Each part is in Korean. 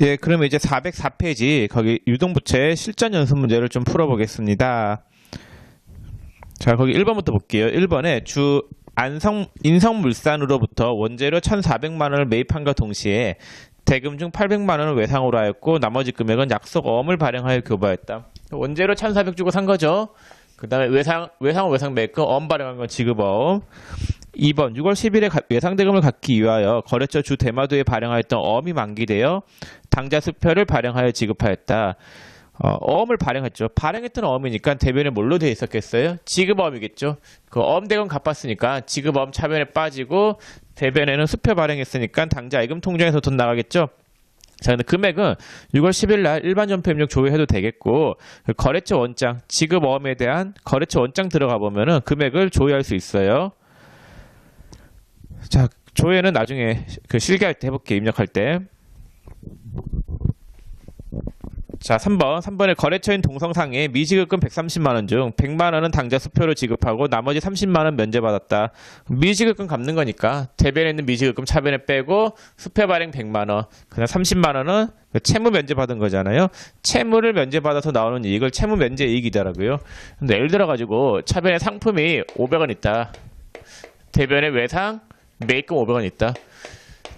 예, 그러면 이제 404페이지 거기 유동부채 실전 연습 문제를 좀 풀어보겠습니다. 자, 거기 1번부터 볼게요. 1번에 인성물산으로부터 원재료 1,400만 원을 매입함과 동시에 대금 중 800만 원을 외상으로 하였고 나머지 금액은 약속어음을 발행하여 교부하였다. 원재료 1,400 주고 산 거죠. 그 다음에 외상 매입금 어음 발행한 건 지급어음. 2번 6월 10일에 외상대금을 갚기 위하여 거래처 주 대마도에 발행하였던 어음이 만기되어 당좌 수표를 발행하여 지급하였다. 어음을 발행했죠. 발행했던 어음이니까 대변에 뭘로 되어 있었겠어요? 지급어음이겠죠. 그 어음대금 갚았으니까 지급어음 차변에 빠지고 대변에는 수표 발행했으니까 당좌 예금 통장에서 돈 나가겠죠. 자, 근데 금액은 6월 10일 날 일반 전표 입력 조회해도 되겠고 거래처 원장, 지급어음에 대한 거래처 원장 들어가 보면은 금액을 조회할 수 있어요. 자, 조회는 나중에 그 실기할 때 해볼게요. 입력할 때. 자, 3번에 거래처인 동성상에 미지급금 130만 원 중 100만 원은 당좌 수표로 지급하고 나머지 30만 원 면제받았다. 미지급금 갚는 거니까 대변에 있는 미지급금 차변에 빼고 수표 발행 100만 원, 그다음 30만 원은 채무 면제받은 거잖아요. 채무를 면제받아서 나오는 이익을 채무 면제 이익이더라고요. 근데 예를 들어 가지고 차변에 상품이 500원 있다. 대변에 외상 매입금 500원 있다.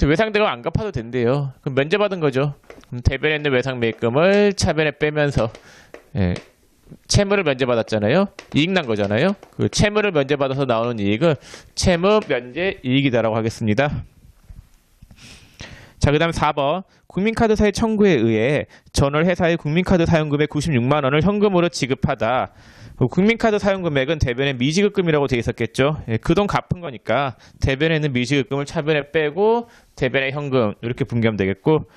외상대금 안 갚아도 된대요. 그럼 면제받은 거죠. 그럼 대변에 있는 외상 매입금을 차변에 빼면서 채무를 면제받았잖아요. 이익 난 거잖아요. 그 채무를 면제받아서 나오는 이익은 채무 면제 이익이다라고 하겠습니다. 자, 그 다음 4번 국민카드사의 청구에 의해 전월회사의 국민카드 사용금의 96만 원을 현금으로 지급하다. 국민카드 사용금액은 대변에 미지급금이라고 되어 있었겠죠. 그 돈 갚은 거니까 대변에 있는 미지급금을 차변에 빼고 대변에 현금 이렇게 분기하면 되겠고.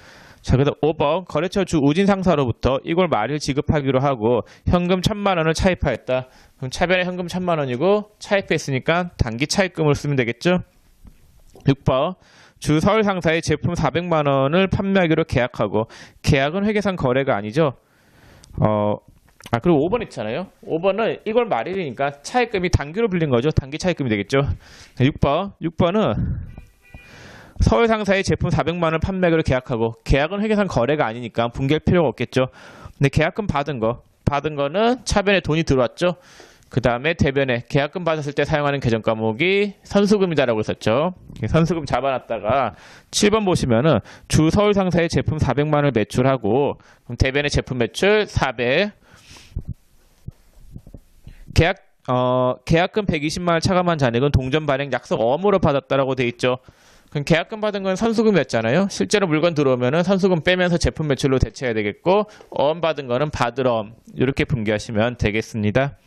자, 그다음 5번 거래처 주 우진상사로부터 이걸 말일 지급하기로 하고 현금 1,000만 원을 차입하였다. 그럼 차변에 현금 1,000만 원이고 차입했으니까 단기 차입금을 쓰면 되겠죠. 6번 주 서울상사의 제품 400만 원을 판매하기로 계약하고 계약은 회계상 거래가 아니죠. 그리고 5번 있잖아요. 5번은 이걸 말일이니까 차입금이 단기로 빌린 거죠. 단기 차입금이 되겠죠. 6번은 서울상사의 제품 400만 원 판매하기로 계약하고 계약은 회계상 거래가 아니니까 분기할 필요가 없겠죠. 근데 계약금 받은 거는 차변에 돈이 들어왔죠. 그 다음에 대변에 계약금 받았을 때 사용하는 계정 과목이 선수금이다라고 했었죠. 선수금 잡아놨다가 7번 보시면은 주 서울상사의 제품 400만 원을 매출하고 그럼 대변의 제품 매출 400. 계약금 120만 원 차감한 잔액은 동전 발행 약속 어음으로 받았다라고 돼 있죠. 그럼 계약금 받은 건 선수금이었잖아요. 실제로 물건 들어오면은 선수금 빼면서 제품 매출로 대체해야 되겠고 어음 받은 거는 받을 어음 이렇게 분기하시면 되겠습니다.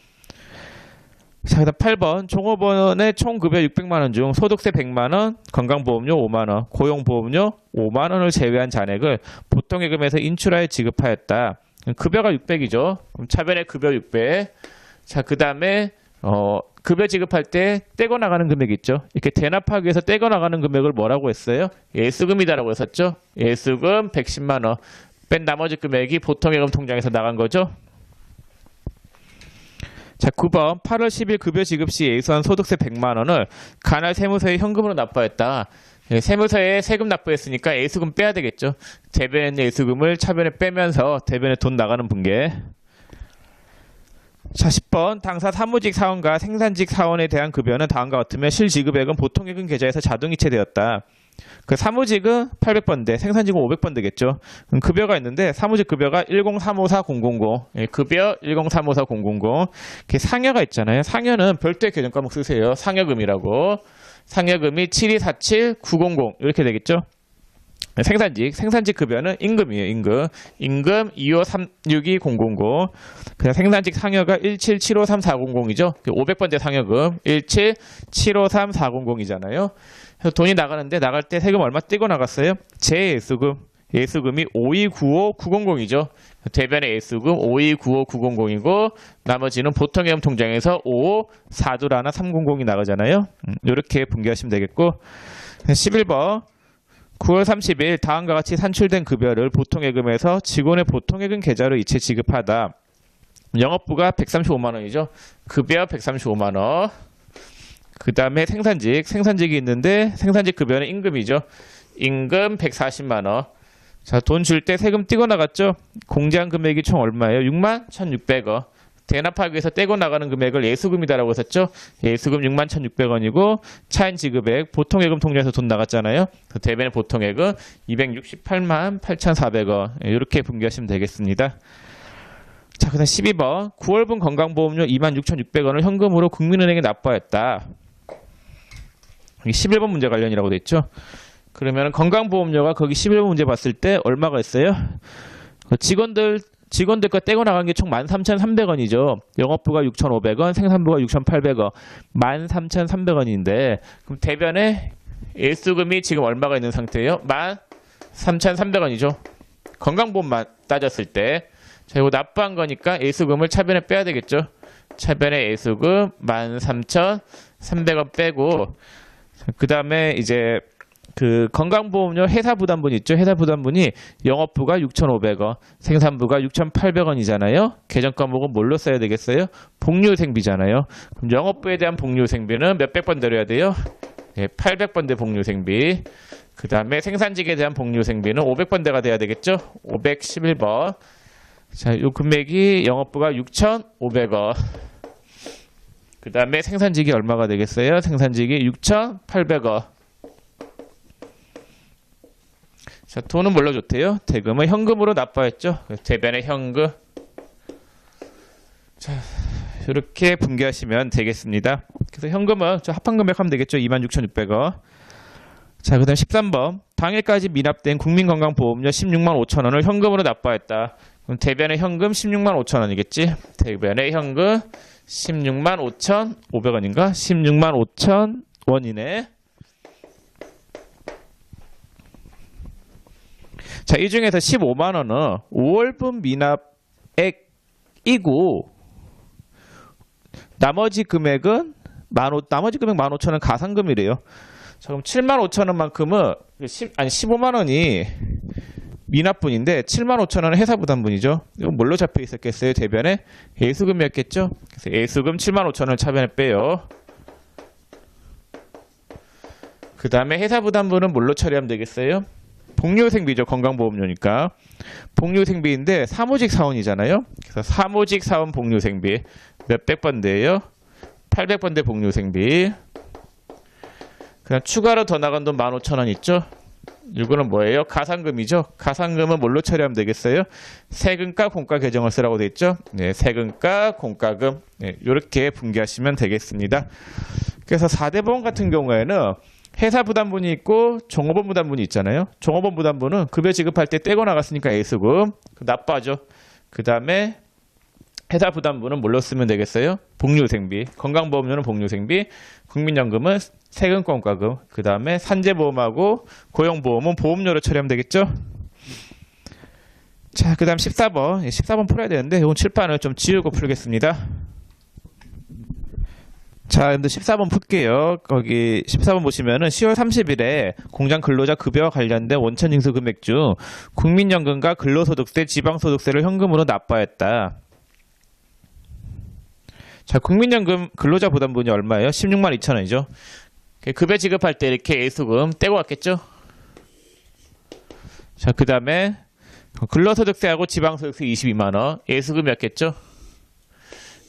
자, 그다음 8번 종업원의 총급여 600만 원 중 소득세 100만 원, 건강보험료 5만 원, 고용보험료 5만 원을 제외한 잔액을 보통예금에서 인출하여 지급하였다. 급여가 600이죠. 그럼 차변에 급여 600. 자, 그 다음에 급여 지급할 때 떼고 나가는 금액이 있죠. 이렇게 대납하기 위해서 떼고 나가는 금액을 뭐라고 했어요? 예수금이다라고 했었죠. 예수금 110만 원. 뺀 나머지 금액이 보통예금 통장에서 나간 거죠. 자, 9번 8월 10일 급여 지급 시 예수한 소득세 100만 원을 관할 세무서에 현금으로 납부했다. 세무서에 세금 납부했으니까 예수금 빼야 되겠죠. 대변에 있는 예수금을 차변에 빼면서 대변에 돈 나가는 분계. 자, 10번 당사 사무직 사원과 생산직 사원에 대한 급여는 다음과 같으면 실지급액은 보통예금 계좌에서 자동이체되었다. 그 사무직은 800번대, 생산직은 500번 되겠죠. 급여가 있는데 사무직 급여가 10354,000, 급여 10354,000. 상여가 있잖아요. 상여는 별도의 계정 과목 쓰세요. 상여금이라고. 상여금이 7247900 이렇게 되겠죠. 생산직 급여는 임금이에요. 임금 25362,000. 그냥 생산직 상여가 17753,400이죠. 500번째 상여금 17753,400이잖아요. 그래서 돈이 나가는데 나갈 때 세금 얼마 떼고 나갔어요? 예수금이 5295900이죠. 대변의 예수금 5295900이고 나머지는 보통예금 통장에서 55421,300이 나가잖아요. 이렇게 분기하시면 되겠고. 11번 9월 30일 다음과 같이 산출된 급여를 보통예금에서 직원의 보통예금 계좌로 이체 지급하다. 영업부가 135만 원이죠. 급여 135만 원. 그 다음에 생산직이 있는데 생산직 급여는 임금이죠. 임금 140만 원. 자, 돈 줄 때 세금 떼고 나갔죠? 공제한 금액이 총 얼마예요? 61,600원. 대납하기 위해서 떼고 나가는 금액을 예수금이다라고 했었죠? 예수금 61,600원이고 차인 지급액 보통예금 통장에서 돈 나갔잖아요. 대변의 보통액은 268만 8,400원. 이렇게 분기하시면 되겠습니다. 자, 그다음 12번. 9월분 건강보험료 26,600원을 현금으로 국민은행에 납부했다. 11번 문제 관련이라고 돼 있죠. 그러면 건강보험료가 거기 11번 문제 봤을 때 얼마가 있어요? 직원들 거 떼고 나간 게 총 13,300원이죠. 영업부가 6,500원, 생산부가 6,800원, 13,300원인데 그럼 대변에 예수금이 지금 얼마가 있는 상태예요? 13,300원이죠. 건강보험만 따졌을 때. 자, 이거 납부한 거니까 예수금을 차변에 빼야 되겠죠. 차변에 예수금 13,300원 빼고 그 다음에 이제 그 건강보험료 회사부담분 있죠. 회사부담분이 영업부가 6,500원, 생산부가 6,800원이잖아요. 계정 과목은 뭘로 써야 되겠어요? 복리후생비잖아요. 그럼 영업부에 대한 복리후생비는 몇백 번 드려야 돼요? 네, 800번대 복리후생비. 그 다음에 생산직에 대한 복리후생비는 500번대가 돼야 되겠죠? 511번. 자, 이 금액이 영업부가 6,500원. 그 다음에 생산직이 얼마가 되겠어요? 생산직이 6,800원. 자, 돈은 뭘로 줬대요? 대금은 현금으로 납부했죠. 대변의 현금. 자, 이렇게 분기하시면 되겠습니다. 그래서 현금은 저 합한금액 하면 되겠죠. 26,600원. 자, 그 다음 13번. 당일까지 미납된 국민건강보험료 16만 5천원을 현금으로 납부했다. 그럼 대변의 현금 16만 5천원이겠지. 대변의 현금 16만 5,500원인가? 16만 5천원이네. 자, 이 중에서 15만 원은 5월분 미납액이고 나머지 금액은 15,000원 가상금이래요. 자, 그럼 7만 5천 원만큼은 15만 원이 미납분인데 7만 5천 원은 회사부담분이죠. 이건 뭘로 잡혀 있었겠어요? 대변에 예수금이었겠죠. 그래서 예수금 7만 5천 원을 차변에 빼요. 그 다음에 회사부담분은 뭘로 처리하면 되겠어요? 복리후생비죠. 건강보험료니까. 복리후생비인데 사무직 사원이잖아요. 그래서 사무직 사원 복리후생비 몇백 번대예요? 800번대 복리후생비. 그냥 추가로 더 나간 돈 15,000원 있죠? 이거는 뭐예요? 가상금이죠. 가상금은 뭘로 처리하면 되겠어요? 세금과 공과 계정을 쓰라고 돼 있죠. 네, 세금과 공과금. 네, 이렇게 분기하시면 되겠습니다. 그래서 4대 보험 같은 경우에는 회사 부담분이 있고 종업원 부담분이 있잖아요. 종업원 부담분은 급여 지급할 때 떼고 나갔으니까 예수금 납부하죠. 그 다음에 회사 부담분은 뭘로 쓰면 되겠어요? 복리후생비. 건강보험료는 복리후생비. 국민연금은 세금공과금. 그 다음에 산재보험하고 고용보험은 보험료로 처리하면 되겠죠. 자, 그 다음 14번. 14번 풀어야 되는데 이건 칠판을 좀 지우고 풀겠습니다. 자, 근데 14번 풀게요. 거기 14번 보시면은 10월 30일에 공장 근로자 급여와 관련된 원천 징수 금액 중 국민연금과 근로소득세, 지방소득세를 현금으로 납부했다. 자, 국민연금 근로자 부담분이 얼마예요? 16만 2천 원이죠. 급여 지급할 때 이렇게 예수금 떼고 왔겠죠? 자, 그 다음에 근로소득세하고 지방소득세 22만 원, 예수금이었겠죠?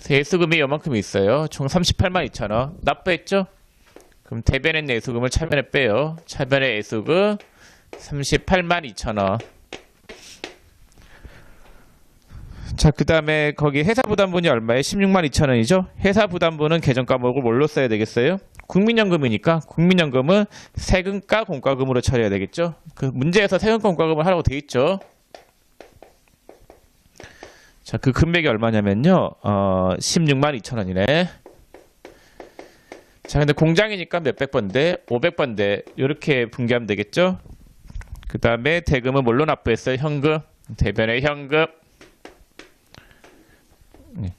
예수금이 요만큼 있어요. 총 38만 2천 원. 납부했죠? 그럼 대변에 예수금을 차변에 빼요. 차변에 예수금 38만 2천 원. 자, 그 다음에 거기 회사부담분이 얼마예요? 16만 2천 원이죠? 회사부담분은 계정 과목을 뭘로 써야 되겠어요? 국민연금이니까 국민연금은 세금과 공과금으로 처리해야 되겠죠? 그 문제에서 세금과 공과금을 하라고 돼 있죠? 자, 그 금액이 얼마냐면요. 16만 2천 원이네. 자, 근데 공장이니까 몇백 번대, 500번대 이렇게 분기하면 되겠죠? 그 다음에 대금은 뭘로 납부했어요? 현금. 대변의 현금. 네.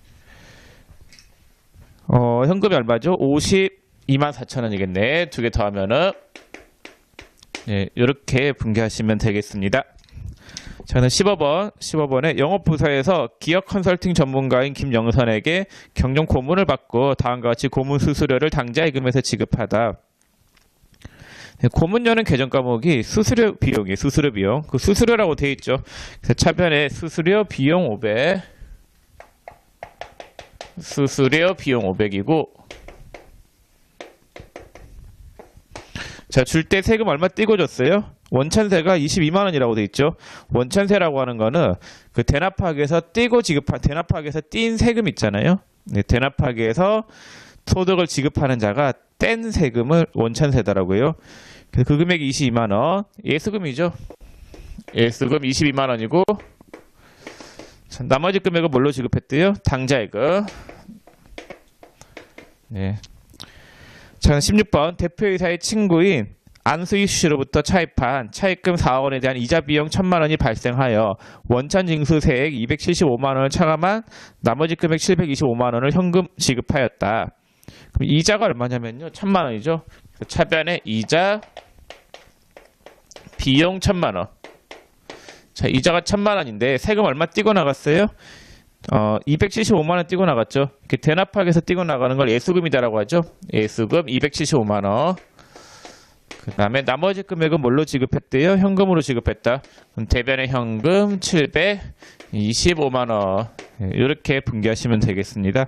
현금이 얼마죠? 52만 4천 원이겠네. 두 개 더하면은 네, 이렇게 분기하시면 되겠습니다. 저는 15번에 영업부서에서 기업 컨설팅 전문가인 김영선에게 경영 고문을 받고 다음과 같이 고문 수수료를 당좌예금에서 지급하다. 고문료는 계정 과목이 수수료 비용이 수수료 비용. 그 수수료라고 돼 있죠. 그래서 차변에 수수료 비용 500. 수수료 비용 500이고 자, 줄 때 세금 얼마 띄고 줬어요? 원천세가 22만 원이라고 돼 있죠. 원천세라고 하는 거는 그 대납하기에서 띄고 지급한 대납하기에서 띈 세금 있잖아요. 네, 대납하기에서 소득을 지급하는 자가 뗀 세금을 원천세더라고요. 그래서 그 금액이 22만 원. 예수금이죠. 예수금 22만 원이고 자, 나머지 금액은 뭘로 지급했대요? 당자예금. 네. 자, 16번 대표이사의 친구인 안수희 씨로부터 차입한 차입금 4억 원에 대한 이자 비용 1,000만 원이 발생하여 원천 징수 세액 275만 원을 차감한 나머지 금액 725만 원을 현금 지급하였다. 그럼 이자가 얼마냐면요. 1,000만 원이죠. 차변에 이자 비용 1,000만 원. 자, 이자가 1,000만 원인데 세금 얼마 띄고 나갔어요? 275만 원 띄고 나갔죠. 이렇게 대납하기에서 띄고 나가는 걸 예수금이다라고 하죠. 예수금 275만 원. 그 다음에 나머지 금액은 뭘로 지급했대요? 현금으로 지급했다. 그럼 대변의 현금 725만 원. 이렇게 분개하시면 되겠습니다.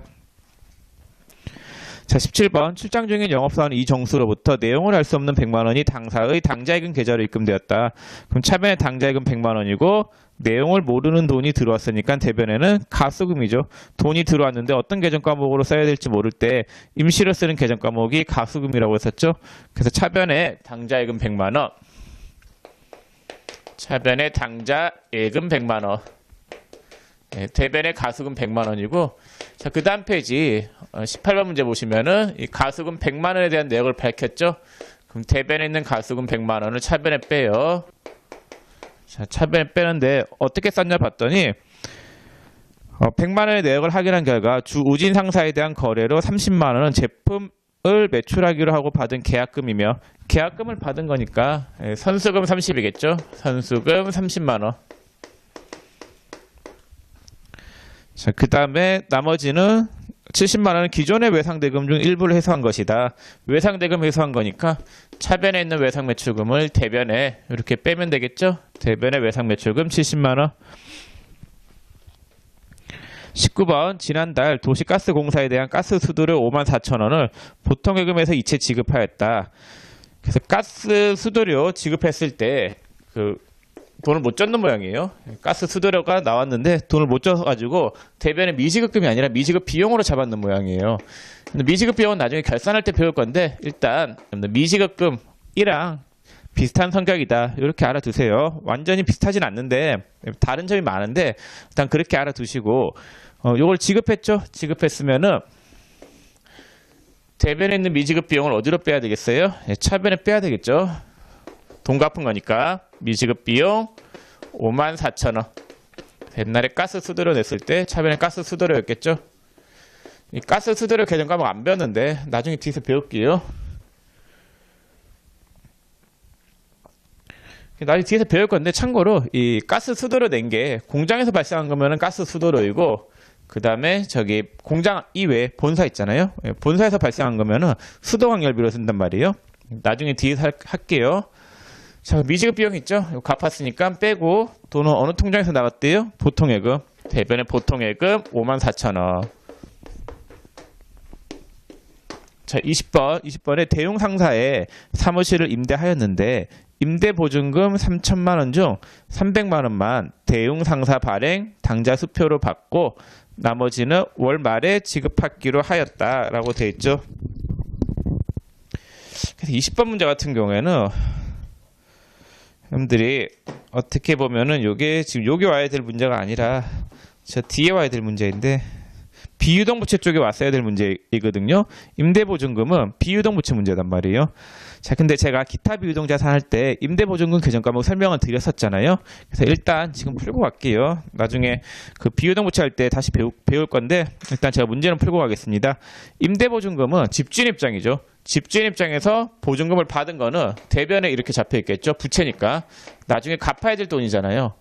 자, 17번 출장 중인 영업사원 이정수로부터 내용을 알 수 없는 100만 원이 당사의 당자예금 계좌로 입금되었다. 그럼 차변에 당자예금 100만 원이고 내용을 모르는 돈이 들어왔으니까 대변에는 가수금이죠. 돈이 들어왔는데 어떤 계정 과목으로 써야 될지 모를 때 임시로 쓰는 계정 과목이 가수금이라고 했었죠. 그래서 차변에 당자예금 100만 원. 차변에 당자예금 100만 원. 네, 대변에 가수금 100만 원이고 자, 그 다음 페이지 18번 문제 보시면은 이 가수금 100만 원에 대한 내역을 밝혔죠. 그럼 대변에 있는 가수금 100만 원을 차변에 빼요. 자, 차변에 빼는데 어떻게 썼냐 봤더니 100만 원의 내역을 확인한 결과 주 우진 상사에 대한 거래로 30만 원은 제품을 매출하기로 하고 받은 계약금이며 계약금을 받은 거니까 선수금 30이겠죠. 선수금 30만 원. 자, 그 다음에 나머지는 70만 원은 기존의 외상대금 중 일부를 회수한 것이다. 외상대금 회수한 거니까 차변에 있는 외상매출금을 대변에 이렇게 빼면 되겠죠. 대변에 외상매출금 70만 원. 19번 지난달 도시가스공사에 대한 가스 수도료 5만 4천 원을 보통예금에서 이체 지급하였다. 그래서 가스 수도료 지급했을 때 돈을 못 줬는 모양이에요. 가스 수도료가 나왔는데 돈을 못 줘가지고 대변에 미지급금이 아니라 미지급 비용으로 잡았는 모양이에요. 근데 미지급 비용은 나중에 결산할 때 배울 건데 일단 미지급금이랑 비슷한 성격이다. 이렇게 알아두세요. 완전히 비슷하진 않는데 다른 점이 많은데 일단 그렇게 알아두시고 요걸 지급했죠. 지급했으면은 대변에 있는 미지급 비용을 어디로 빼야 되겠어요? 차변에 빼야 되겠죠. 돈 갚은 거니까 미지급 비용 5만 4천 원. 옛날에 가스 수도료 냈을 때 차변에 가스 수도료였겠죠. 이 가스 수도료 계정 과목 안 배웠는데 나중에 뒤에서 배울게요. 나중에 뒤에서 배울 건데 참고로 이 가스 수도료 낸 게 공장에서 발생한 거면은 가스 수도료이고 그 다음에 저기 공장 이외에 본사 있잖아요. 본사에서 발생한 거면은 수도광열비로 쓴단 말이에요. 나중에 뒤에서 할게요. 자, 미지급 비용 있죠? 이거 갚았으니까 빼고 돈은 어느 통장에서 나갔대요? 보통예금. 대변에 보통예금 5만 4천 원. 자, 20번에 대용 상사에 사무실을 임대하였는데 임대보증금 3천만 원 중 300만 원만 대용 상사 발행 당자 수표로 받고 나머지는 월 말에 지급하기로 하였다라고 돼 있죠. 그래서 20번 문제 같은 경우에는 여러분들이 어떻게 보면은 요게 지금 여기 와야 될 문제가 아니라 저 뒤에 와야 될 문제인데 비유동 부채 쪽에 왔어야 될 문제이거든요. 임대보증금은 비유동 부채 문제단 말이에요. 자, 근데 제가 기타 비유동 자산 할 때 임대보증금 계정 과목 설명을 드렸었잖아요. 그래서 일단 지금 풀고 갈게요. 나중에 그 비유동 부채 할 때 다시 배울 건데 일단 제가 문제는 풀고 가겠습니다. 임대보증금은 집주인 입장이죠. 집주인 입장에서 보증금을 받은 거는 대변에 이렇게 잡혀 있겠죠. 부채니까. 나중에 갚아야 될 돈이잖아요.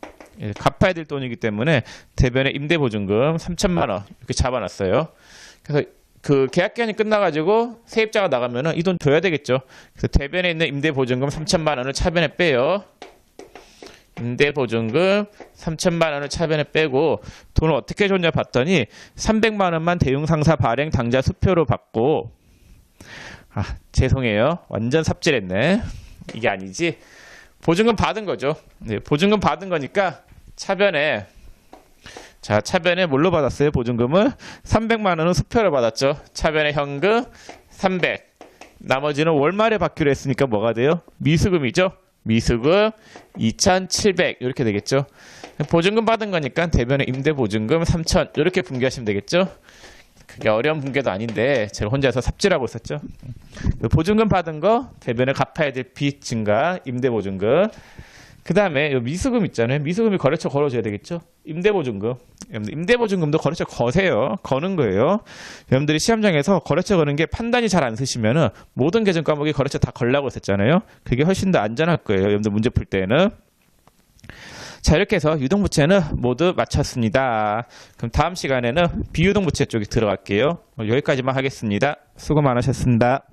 갚아야 될 돈이기 때문에 대변에 임대보증금 3천만 원 이렇게 잡아놨어요. 그래서 그 계약 기간이 끝나가지고 세입자가 나가면은 이 돈 줘야 되겠죠. 그래서 대변에 있는 임대보증금 3천만 원을 차변에 빼요. 임대보증금 3천만 원을 차변에 빼고 돈을 어떻게 줬냐 봤더니 300만 원만 대용상사 발행 당좌 수표로 받고 죄송해요. 완전 삽질했네. 이게 아니지. 보증금 받은 거죠. 네, 보증금 받은 거니까 차변에 차변에 뭘로 받았어요? 보증금을 300만 원은 수표로 받았죠. 차변에 현금 300. 나머지는 월말에 받기로 했으니까 뭐가 돼요? 미수금이죠. 미수금 2,700 이렇게 되겠죠. 보증금 받은 거니까 대변에 임대보증금 3,000 이렇게 분개하시면 되겠죠. 그게 어려운 분개도 아닌데 제가 혼자서 삽질하고 있었죠. 보증금 받은 거 대변에 갚아야 될 빚 증가 임대보증금. 그 다음에 미수금 있잖아요. 미수금이 거래처 걸어줘야 되겠죠. 임대보증금. 임대보증금도 거래처 거세요. 거는 거예요. 여러분들이 시험장에서 거래처 거는 게 판단이 잘 안 쓰시면은 모든 계정 과목이 거래처 다 걸라고 했었잖아요. 그게 훨씬 더 안전할 거예요. 여러분들 문제 풀 때는. 자, 이렇게 해서 유동부채는 모두 마쳤습니다. 그럼 다음 시간에는 비유동부채 쪽에 들어갈게요. 여기까지만 하겠습니다. 수고 많으셨습니다.